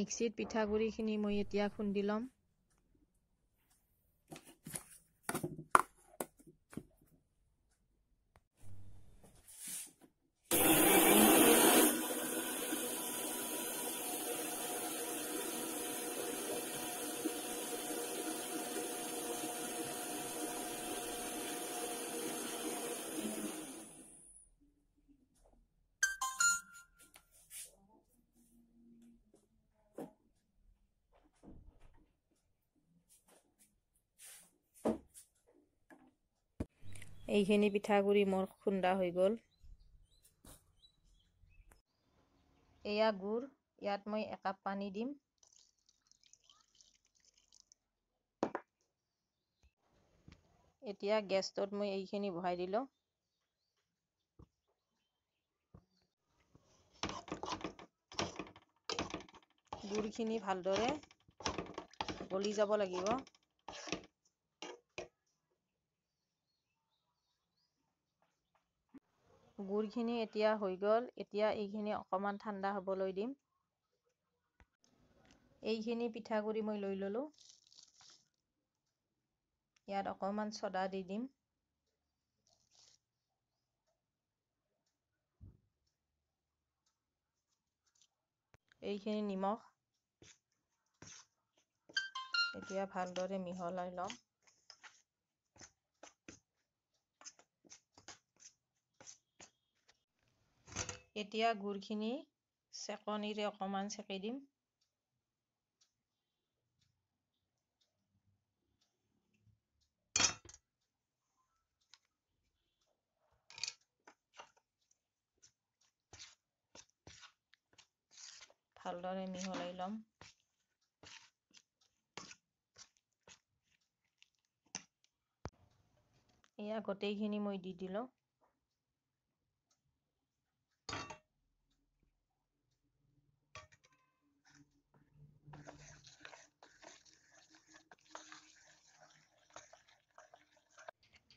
মিক্সিত পিঠাগুড়িখিনি মই এতিয়া খুন্দি ল'ম। এইখিনি পিঠাগুড়ি মোৰ খুন্দা হৈ গ'ল। এয়া গুড়, ইয়াত মই 1 কাপ পানী দিম। এতিয়া গেছটোত মই এইখিনি বহাই দিলোঁ। গুড়খিনি ভালদৰে গলি যাব লাগিব। গুড়খিনি এতিয়া হৈ গ'ল। এতিয়া এইখিনি অকমান ঠাণ্ডা হ'বলৈ দিম। এইখিনি পিঠাগুড়ি মই লৈ ল'লোঁ। ইয়াত অকমান ছ'ডা দি দিম। এইখিনি নিমখ। এতিয়া ভালদৰে মিহলাই ল'ম। এতিয়া গুড়খিনি চেকনিৰে অকমান চেকি দিম। ভালদৰে মিহলাই ল'ম। এয়া গোটেইখিনি মই দি দিলোঁ।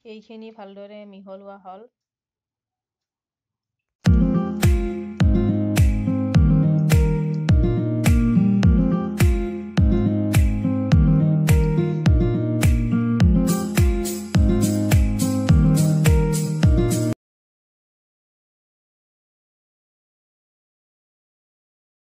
এইখিনি ভালদৰে মিহলোৱা হ'ল।